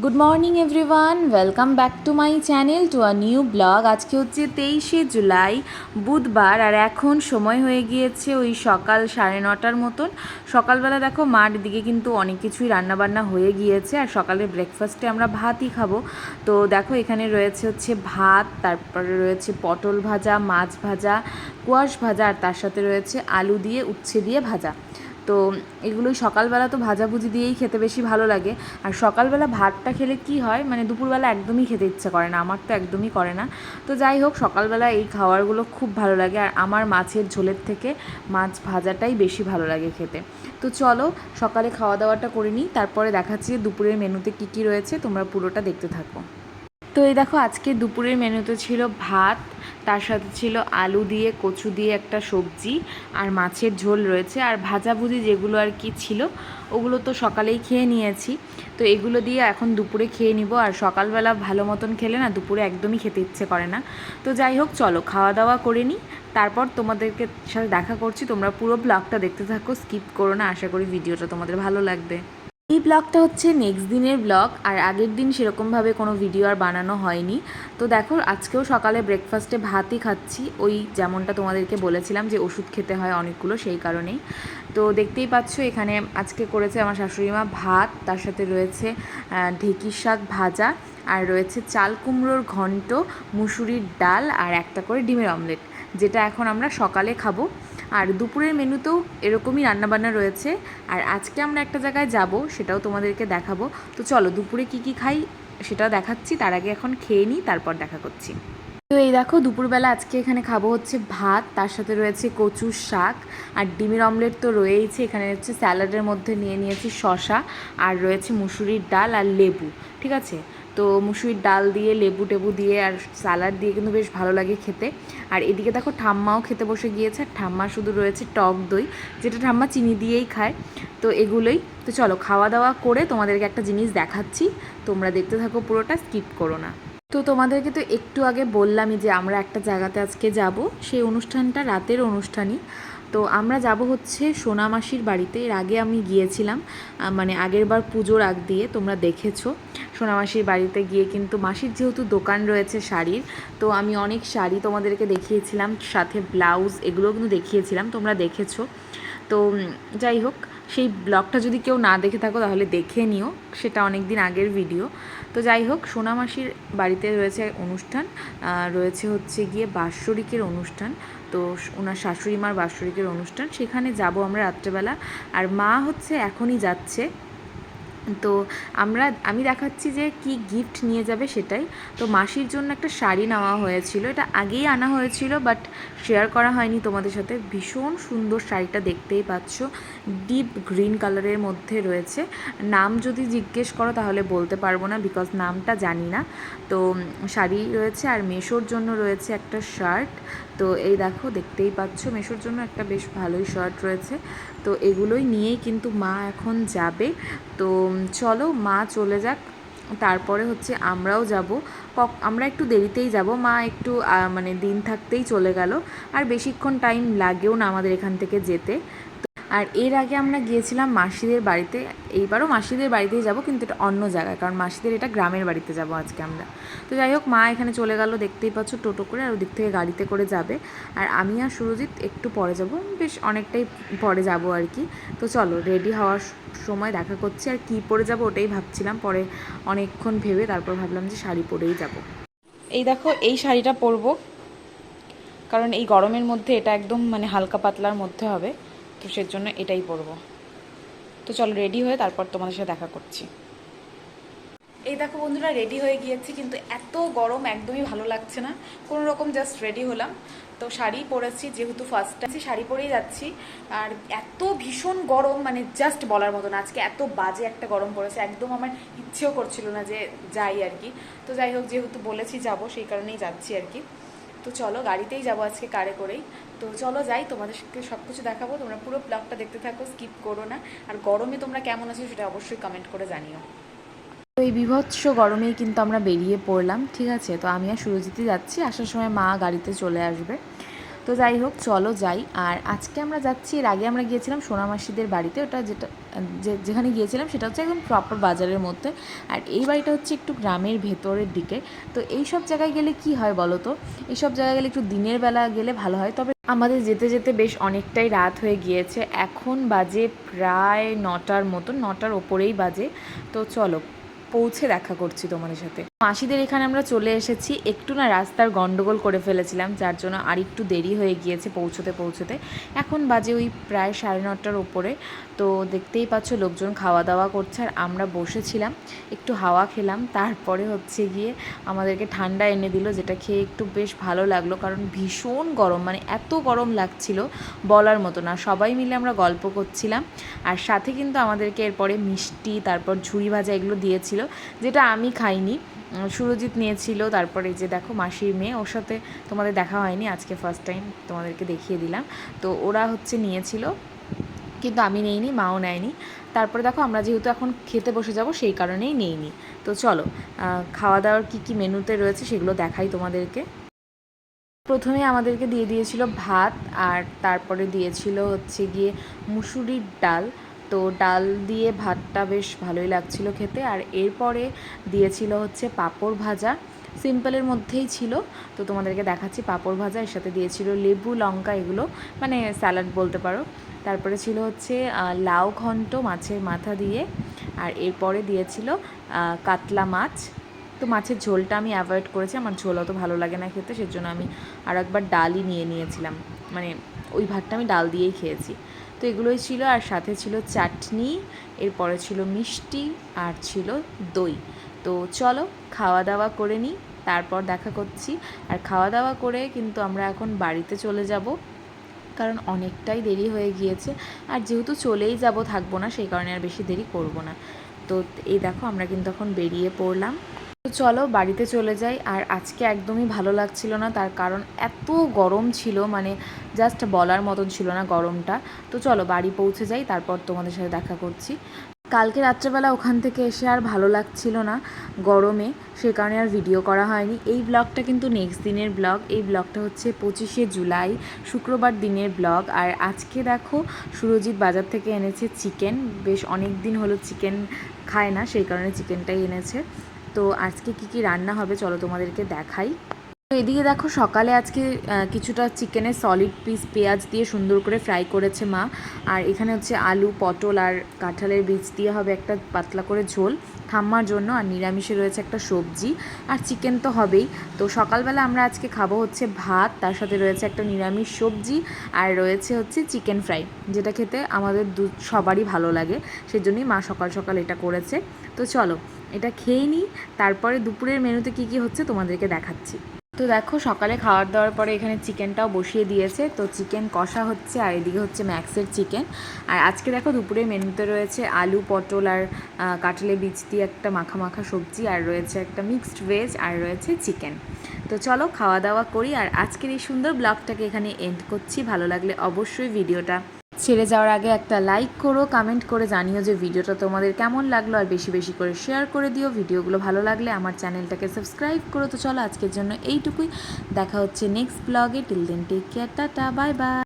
Good morning everyone, welcome back to my channel to a new blog. আজকে হচ্ছে 23শে জুলাই, বুধবার, আর এখন সময় হয়ে গিয়েছে ওই সকাল 9:30 মতন। সকালবেলা দেখো মার দিকে কিন্তু অনেক কিছুই রান্নাবান্না হয়ে গিয়েছে, আর সকালের ব্রেকফাস্টে আমরা ভাতই খাবো। তো দেখো এখানে রয়েছে হচ্ছে ভাত, তারপরে রয়েছে পটল ভাজা, মাছ ভাজা, কোয়াশ ভাজা, আর তার সাথে রয়েছে আলু দিয়ে উচ্ছে দিয়ে ভাজা। তো এগুলোই সকালবেলা তো ভাজাভুজি দিয়েই খেতে বেশি ভালো লাগে। আর সকালবেলা ভাতটা খেলে কি হয়, মানে দুপুরবেলা একদমই খেতে ইচ্ছে করে না, আমার তো একদমই করে না। তো যাই হোক, সকালবেলা এই খাবারগুলো খুব ভালো লাগে, আর আমার মাছের ঝোলের থেকে মাছ ভাজাটাই বেশি ভালো লাগে খেতে। তো চলো সকালে খাওয়া দাওয়াটা করে নিই, তারপরে দেখাচ্ছি দুপুরের মেনুতে কী কী রয়েছে, তোমরা পুরোটা দেখতে থাকো। তো এই দেখো আজকে দুপুরের মেনুতে ছিল ভাত, তার সাথে ছিল আলু দিয়ে কচু দিয়ে একটা সবজি, আর মাছের ঝোল রয়েছে, আর ভাজাভুজি যেগুলো আর কি ছিল ওগুলো তো সকালেই খেয়ে নিয়েছি। তো এগুলো দিয়ে এখন দুপুরে খেয়ে নিব, আর সকালবেলা ভালো মতন খেলে না দুপুরে একদমই খেতে ইচ্ছে করে না। তো যাই হোক, চলো খাওয়া দাওয়া করে নিই, তারপর তোমাদেরকে সাথে দেখা করছি। তোমরা পুরো ব্লগটা দেখতে থাকো, স্কিপ করো না, আশা করি ভিডিওটা তোমাদের ভালো লাগবে। এই ব্লগটা হচ্ছে নেক্সট দিনের ব্লগ, আর আগের দিন সেরকমভাবে কোনো ভিডিও আর বানানো হয়নি। তো দেখো আজকেও সকালে ব্রেকফাস্টে ভাতই খাচ্ছি, ওই যেমনটা তোমাদেরকে বলেছিলাম যে ওষুধ খেতে হয় অনেকগুলো, সেই কারণেই। তো দেখতেই পাচ্ছ এখানে আজকে করেছে আমার শাশুড়ি মা ভাত, তার সাথে রয়েছে ঢেঁকির শাক ভাজা, আর রয়েছে চাল কুমড়োর ঘন্ট, মুসুরির ডাল, আর একটা করে ডিমের অমলেট, যেটা এখন আমরা সকালে খাবো। আর দুপুরের মেনুতেও এরকমই রান্নাবান্না রয়েছে, আর আজকে আমরা একটা জায়গায় যাব, সেটাও তোমাদেরকে দেখাবো। তো চলো দুপুরে কি কি খাই সেটাও দেখাচ্ছি, তার আগে এখন খেয়ে নিই, তারপর দেখা করছি। তো এই দেখো দুপুরবেলা আজকে এখানে খাবো হচ্ছে ভাত, তার সাথে রয়েছে কচুর শাক, আর ডিমের অমলেট তো রয়েইছে। এখানে হচ্ছে স্যালাডের মধ্যে নিয়ে নিয়েছি শসা, আর রয়েছে মুসুরির ডাল আর লেবু, ঠিক আছে। তো মুসুরির ডাল দিয়ে লেবু টেবু দিয়ে আর স্যালাড দিয়ে কিন্তু বেশ ভালো লাগে খেতে। আর এদিকে দেখো ঠাম্মাও খেতে বসে গিয়েছে, আর ঠাম্মা শুধু রয়েছে টক দই, যেটা ঠাম্মা চিনি দিয়েই খায়। তো এগুলোই। তো চলো খাওয়া দাওয়া করে তোমাদেরকে একটা জিনিস দেখাচ্ছি, তোমরা দেখতে থাকো, পুরোটা স্কিপ করো না। তো তোমাদেরকে তো একটু আগে বললামই যে আমরা একটা জায়গাতে আজকে যাব, সেই অনুষ্ঠানটা রাতের অনুষ্ঠানই। তো আমরা যাব হচ্ছে সোনামাসির বাড়িতে। এর আগে আমি গিয়েছিলাম, মানে আগের বার পুজোর আগ দিয়ে, তোমরা দেখেছো। সোনামাসির বাড়িতে গিয়ে কিন্তু মাসির যেহেতু দোকান রয়েছে শাড়ির, তো আমি অনেক শাড়ি তোমাদেরকে দেখিয়েছিলাম, সাথে ব্লাউজ এগুলো কিন্তু দেখিয়েছিলাম, তোমরা দেখেছো। তো যাই হোক, সেই ব্লগটা যদি কেউ না দেখে থাকো তাহলে দেখে নিও, সেটা অনেক দিন আগের ভিডিও। তো যাই হোক, সোনামাসির বাড়িতে রয়েছে অনুষ্ঠান, রয়েছে হচ্ছে গিয়ে বাৎসরিকের অনুষ্ঠান। তো ওনার শাশুড়ি মার বাৎসরিকের অনুষ্ঠান, সেখানে যাব আমরা রাত্রেবেলা। আর মা হচ্ছে এখনই যাচ্ছে। তো আমি দেখাচ্ছি যে কি গিফট নিয়ে যাবে সেটাই। তো মাসির জন্য একটা শাড়ি নেওয়া হয়েছিল, এটা আগেই আনা হয়েছিল, বাট শেয়ার করা হয়নি তোমাদের সাথে। ভীষণ সুন্দর শাড়িটা, দেখতেই পাচ্ছ, ডিপ গ্রিন কালারের মধ্যে রয়েছে। নাম যদি জিজ্ঞেস করো তাহলে বলতে পারবো না, বিকজ নামটা জানি না। তো শাড়ি রয়েছে, আর মেশোর জন্য রয়েছে একটা শার্ট। তো এই দেখো দেখতেই পাচ্ছ, মেশোর জন্য একটা বেশ ভালোই শার্ট রয়েছে। তো এগুলোই নিয়েই কিন্তু মা এখন যাবে। তো চলো মা চলে যাক, তারপরে হচ্ছে আমরাও যাব। আমরা একটু দেরিতেই যাব, মা একটু মানে দিন থাকতেই চলে গেল, আর বেশিক্ষণ টাইম লাগেও না আমাদের এখান থেকে যেতে। আর এর আগে আমরা গিয়েছিলাম মাসিদের বাড়িতে, এইবারও মাসিদের বাড়িতেই যাব, কিন্তু এটা অন্য জায়গায়, কারণ মাসিদের এটা গ্রামের বাড়িতে যাব আজকে আমরা। তো যাই হোক, মা এখানে চলে গেল, দেখতেই পাচ্ছ, টোটো করে, আর ওদিক থেকে গাড়িতে করে যাবে। আর আমি আর সুরজিৎ একটু পরে যাব, বেশ অনেকটাই পরে যাব আর কি। তো চলো রেডি হওয়ার সময় দেখা করছি, আর কী পরে যাব ওটাই ভাবছিলাম, পরে অনেকক্ষণ ভেবে তারপর ভাবলাম যে শাড়ি পরেই যাব। এই দেখো এই শাড়িটা পরবো, কারণ এই গরমের মধ্যে এটা একদম মানে হালকা পাতলার মধ্যে হবে, তো সেজন্য এটাই পরবো। তো চলো রেডি হয়ে তারপর তোমাদের সাথে দেখা করছি। এই দেখো বন্ধুরা, রেডি হয়ে গিয়েছি, কিন্তু এত গরম একদমই ভালো লাগছে না, কোনো রকম জাস্ট রেডি হলাম। তো শাড়ি পরেছি, যেহেতু ফার্স্ট টাইম শাড়ি পরেই যাচ্ছি। আর এত ভীষণ গরম, মানে জাস্ট বলার মতো না, আজকে এত বাজে একটা গরম পড়েছে, একদম আমার ইচ্ছেও করছিল না যে যাই আর কি। তো যাই হোক, যেহেতু বলেছি যাব, সেই কারণেই যাচ্ছি আর কি। তো চলো গাড়িতেই যাবো আজকে, কারে করেই। তো চলো যাই, তোমাদেরকে সব কিছু দেখাবো, তোমরা পুরো ব্লগটা দেখতে থাকো, স্কিপ করো না। আর গরমে তোমরা কেমন আছো সেটা অবশ্যই কমেন্ট করে জানিও। তো এই বীভৎস গরমেই কিন্তু আমরা বেরিয়ে পড়লাম, ঠিক আছে। তো আমি আর সুরজিৎই যাচ্ছি, আসার সময় মা গাড়িতে চলে আসবে। তো যাই হোক, চলো যাই। আর আজকে আমরা যাচ্ছি, এর আগে আমরা গিয়েছিলাম সোনামাসিদের বাড়িতে, ওটা যেখানে গিয়েছিলাম সেটা হচ্ছে একদম প্রপার বাজারের মধ্যে, আর এই বাড়িটা হচ্ছে একটু গ্রামের ভেতরের দিকে। তো এই সব জায়গায় গেলে কি হয় বলো তো, এইসব জায়গায় গেলে একটু দিনের বেলা গেলে ভালো হয়। তবে আমাদের যেতে যেতে বেশ অনেকটাই রাত হয়ে গিয়েছে, এখন বাজে প্রায় 9টার মতন, 9টার ওপরেই বাজে। তো চলো পৌঁছে দেখা করছি তোমাদের সাথে। মাসিদের এখানে আমরা চলে এসেছি, একটু না রাস্তার গন্ডগোল করে ফেলেছিলাম, যার জন্য আর একটু দেরি হয়ে গিয়েছে পৌঁছতে। এখন বাজে ওই প্রায় 9:30টার ওপরে। তো দেখতেই পাচ্ছ লোকজন খাওয়া দাওয়া করছে, আর আমরা বসেছিলাম একটু হাওয়া খেলাম। তারপরে হচ্ছে গিয়ে আমাদেরকে ঠান্ডা এনে দিল, যেটা খেয়ে একটু বেশ ভালো লাগলো, কারণ ভীষণ গরম, মানে এত গরম লাগছিল বলার মতো না। সবাই মিলে আমরা গল্প করছিলাম, আর সাথে কিন্তু আমাদেরকে এরপরে মিষ্টি, তারপর ঝুড়ি ভাজা এগুলো দিয়েছিল, যেটা আমি খাইনি, সুরজিৎ নিয়েছিল। তারপরে এই যে দেখো মাসির মেয়ে, ওর সাথে তোমাদের দেখা হয়নি, আজকে ফার্স্ট টাইম তোমাদেরকে দেখিয়ে দিলাম। তো ওরা হচ্ছে নিয়েছিল, কিন্তু আমি নেইনি, মাও নেয়নি। তারপরে দেখো আমরা যেহেতু এখন খেতে বসে যাব, সেই কারণেই নেইনি। তো চলো খাওয়া দাওয়ার কী মেনুতে রয়েছে সেগুলো দেখাই তোমাদেরকে। প্রথমে আমাদেরকে দিয়ে দিয়েছিল ভাত, আর তারপরে দিয়েছিল হচ্ছে গিয়ে মুসুরির ডাল। তো ডাল দিয়ে ভাতটা বেশ ভালোই লাগছিল খেতে। আর এরপরে দিয়েছিল হচ্ছে পাঁপড় ভাজা, সিম্পলের মধ্যেই ছিল। তো তোমাদেরকে দেখাচ্ছি পাঁপড় ভাজা, এর সাথে দিয়েছিল লেবু লঙ্কা, এগুলো মানে স্যালাড বলতে পারো। তারপরে ছিল হচ্ছে লাউ ঘন্ট মাছের মাথা দিয়ে, আর এরপরে দিয়েছিল কাতলা মাছ। তো মাছের ঝোলটা আমি অ্যাভয়েড করেছি, আমার ঝোল অত ভালো লাগে না খেতে, সেজন্য আমি আর একবার ডালই নিয়েছিলাম, মানে ওই ভাতটা আমি ডাল দিয়েই খেয়েছি। তো এগুলোই ছিল, আর সাথে ছিল চাটনি, এরপরে ছিল মিষ্টি, আর ছিল দই। তো চলো খাওয়া দাওয়া করে নিই, তারপর দেখা করছি। আর খাওয়া দাওয়া করে কিন্তু আমরা এখন বাড়িতে চলে যাব, কারণ অনেকটাই দেরি হয়ে গিয়েছে। আর যেহেতু চলেই যাব, থাকবো না, সেই কারণে আর বেশি দেরি করব না। তো এই দেখো আমরা কিন্তু এখন বেরিয়ে পড়লাম। তো চলো বাড়িতে চলে যাই। আর আজকে একদমই ভালো লাগছিল না, তার কারণ এত গরম ছিল, মানে জাস্ট বলার মতন ছিল না গরমটা। তো চলো বাড়ি পৌঁছে যাই, তারপর তোমাদের সাথে দেখা করছি। কালকে রাত্রেবেলা ওখান থেকে এসে আর ভালো লাগছিল না গরমে, সে কারণে আর ভিডিও করা হয়নি। এই ব্লগটা কিন্তু নেক্সট দিনের ব্লগ, এই ব্লগটা হচ্ছে 25শে জুলাই শুক্রবার দিনের ব্লগ। আর আজকে দেখো সুরজিৎ বাজার থেকে এনেছে চিকেন, বেশ অনেক দিন হলো চিকেন খায় না, সেই কারণে চিকেনটাই এনেছে। তো আজকে কি রান্না হবে চলো তোমাদেরকে দেখাই। তো এদিকে দেখো সকালে আজকে কিছুটা চিকেনের সলিড পিস পেঁয়াজ দিয়ে সুন্দর করে ফ্রাই করেছে মা। আর এখানে হচ্ছে আলু, পটল আর কাঁঠালের বীজ দিয়ে হবে একটা পাতলা করে ঝোল ঠাম্মার জন্য। আর নিরামিষে রয়েছে একটা সবজি, আর চিকেন তো হবেই। তো সকালবেলা আমরা আজকে খাবো হচ্ছে ভাত, তার সাথে রয়েছে একটা নিরামিষ সবজি, আর রয়েছে হচ্ছে চিকেন ফ্রাই, যেটা খেতে আমাদের সবারই ভালো লাগে, সেজন্যই মা সকাল সকাল এটা করেছে। তো চলো এটা খেয়ে নিই, তারপরে দুপুরের মেনুতে কী হচ্ছে তোমাদেরকে দেখাচ্ছি। তো দেখো সকালে খাওয়ার দাওয়ার পরে এখানে চিকেনটাও বসিয়ে দিয়েছে, তো চিকেন কষা হচ্ছে, আর এদিকে হচ্ছে ম্যাক্সের চিকেন। আর আজকে দেখো দুপুরের মেনুতে রয়েছে আলু, পটল আর কাঁঠালের বীজ দিয়ে একটা মাখা মাখা সবজি, আর রয়েছে একটা মিক্সড ভেজ, আর রয়েছে চিকেন। তো চলো খাওয়া দাওয়া করি, আর আজকের এই সুন্দর ব্লগটাকে এখানে এন্ড করছি। ভালো লাগলে অবশ্যই ভিডিওটা ছেড়ে যাওয়ার আগে একটা লাইক করো, কমেন্ট করে জানিও যে ভিডিওটা তোমাদের কেমন লাগলো, আর বেশি বেশি করে শেয়ার করে দিও। ভিডিওগুলো ভালো লাগলে আমার চ্যানেলটাকে সাবস্ক্রাইব করো। তো চলো আজকের জন্য এইটুকুই, দেখা হচ্ছে নেক্সট ব্লগে। Till then take care, tata, bye by.